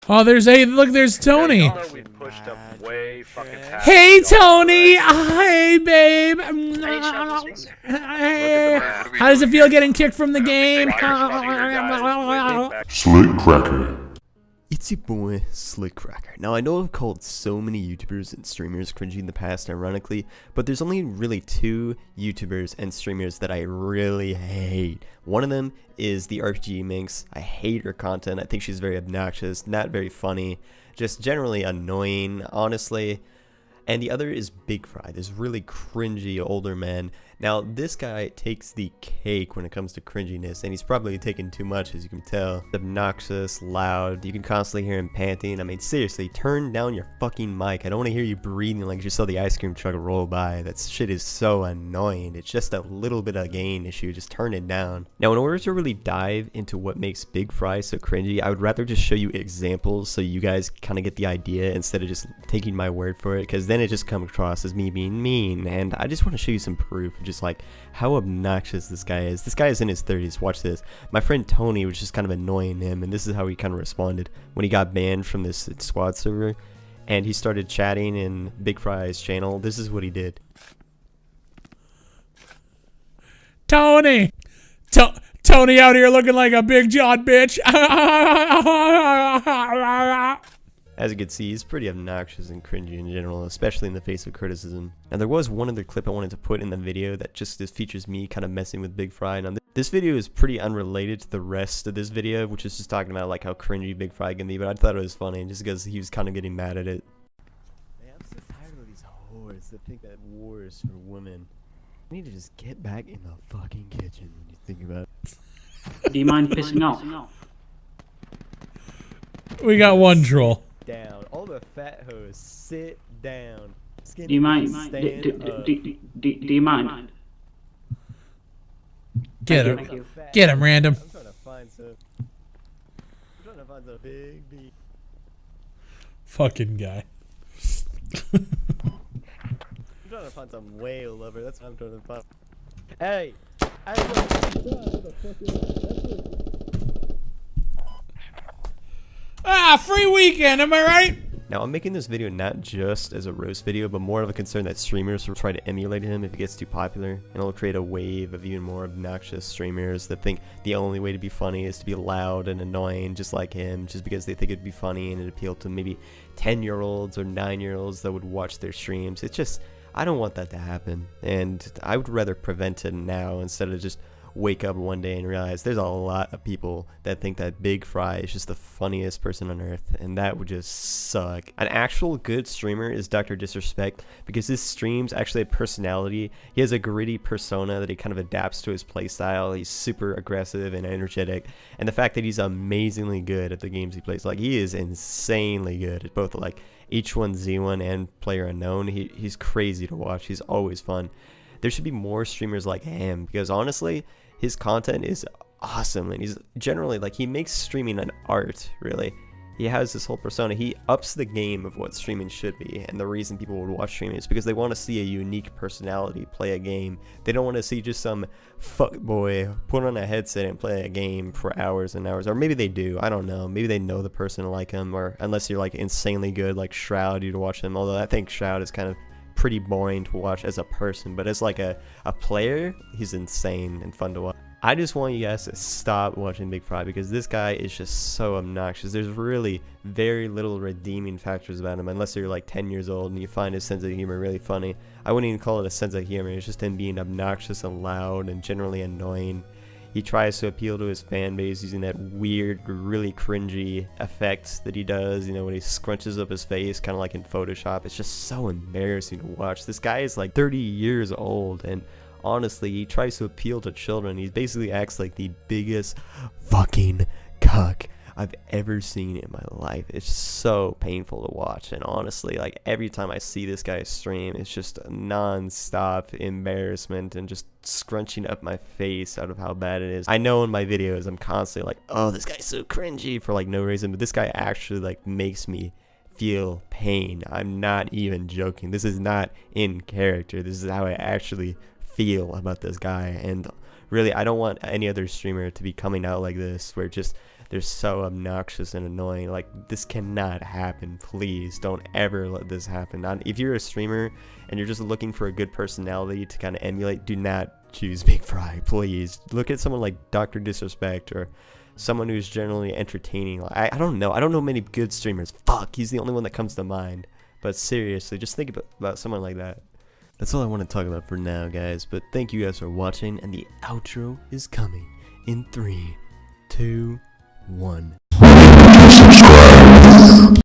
Oh, there's Tony. We pushed him way fucking past. Hey, Tony. Hey, babe. Hey. How does it feel getting kicked from the game? Slick Cracker. It's your boy, Slick Cracker. Now, I know I've called so many YouTubers and streamers cringy in the past, ironically, but there's only really two YouTubers and streamers that I really hate. One of them is the RPG Minx. I hate her content. I think she's very obnoxious, not very funny, just generally annoying, honestly. And the other is BigFry, this really cringy older man. Now, this guy takes the cake when it comes to cringiness, and he's probably taking too much, as you can tell. Obnoxious, loud, you can constantly hear him panting. I mean, seriously, turn down your fucking mic. I don't want to hear you breathing like you saw the ice cream truck roll by. That shit is so annoying. It's just a little bit of a gain issue. Just turn it down. Now, in order to really dive into what makes BigFry so cringy, I would rather just show you examples so you guys kind of get the idea instead of just taking my word for it, because then it just comes across as me being mean. And I just want to show you some proof of just like how obnoxious this guy is. This guy is in his 30s. Watch this. My friend Tony was just kind of annoying him, and this is how he kind of responded when he got banned from this squad server and he started chatting in BigFry's channel. This is what he did. Tony out here looking like a big jawed bitch. As you can see, he's pretty obnoxious and cringy in general, especially in the face of criticism. Now, there was one other clip I wanted to put in the video that just features me kind of messing with BigFry. Now, this video is pretty unrelated to the rest of this video, which is just talking about like how cringy BigFry can be, but I thought it was funny just because he was kind of getting mad at it. Man, I'm so tired of these whores that think that war is for women. I need to just get back in the fucking kitchen when you think about it. Do you mind pissing off? We got one troll. Down. All the fat hoes, sit down. Do you mind? Do you mind? Get him. Get him, random. I'm trying to find some big beat. Fucking guy. I'm trying to find some whale lover. That's what I'm trying to find. Hey! Free weekend, am I right? Now, I'm making this video not just as a roast video, but more of a concern that streamers will try to emulate him if he gets too popular, and it'll create a wave of even more obnoxious streamers that think the only way to be funny is to be loud and annoying just like him, just because they think it'd be funny and it'd appeal to maybe 10-year-olds or 9-year-olds that would watch their streams. It's just, I don't want that to happen, and I would rather prevent it now instead of just wake up one day and realize there's a lot of people that think that BigFry is just the funniest person on earth, and that would just suck. An actual good streamer is Dr. Disrespect, because his streams actually have personality. He has a gritty persona that he kind of adapts to his playstyle. He's super aggressive and energetic, and the fact that he's amazingly good at the games he plays, like he is insanely good at both like H1Z1 and PlayerUnknown. He's crazy to watch. He's always fun. There should be more streamers like him, because honestly, his content is awesome, and he's generally like, he makes streaming an art, really. He has this whole persona. He ups the game of what streaming should be, and the reason people would watch streaming is because they want to see a unique personality play a game. They don't want to see just some fuckboy put on a headset and play a game for hours and hours. Or maybe they do, I don't know. Maybe they know the person like him, or unless you're like insanely good like Shroud, you'd watch him. Although I think Shroud is kind of pretty boring to watch as a person, but as like a player, he's insane and fun to watch. I just want you guys to stop watching BigFry, because this guy is just so obnoxious. There's really very little redeeming factors about him, unless you're like 10 years old and you find his sense of humor really funny. I wouldn't even call it a sense of humor. It's just him being obnoxious and loud and generally annoying. He tries to appeal to his fan base using that weird, really cringy effect that he does, you know, when he scrunches up his face, kind of like in Photoshop. It's just so embarrassing to watch. This guy is like 30 years old, and honestly, he tries to appeal to children. He basically acts like the biggest fucking cuck I've ever seen in my life. It's so painful to watch, and honestly, like every time I see this guy stream, it's just a non-stop embarrassment and just scrunching up my face out of how bad it is. I know in my videos I'm constantly like, oh, this guy's so cringy for like no reason, but this guy actually like makes me feel pain. I'm not even joking. This is not in character. This is how I actually feel about this guy, and really, I don't want any other streamer to be coming out like this, where just they're so obnoxious and annoying. Like, this cannot happen. Please don't ever let this happen. If you're a streamer and you're just looking for a good personality to kind of emulate, do not choose BigFry. Please look at someone like Dr. Disrespect or someone who's generally entertaining. I don't know many good streamers. Fuck, he's the only one that comes to mind. But seriously, just think about someone like that. That's all I want to talk about for now, guys. But thank you guys for watching, and the outro is coming in 3, 2, 1.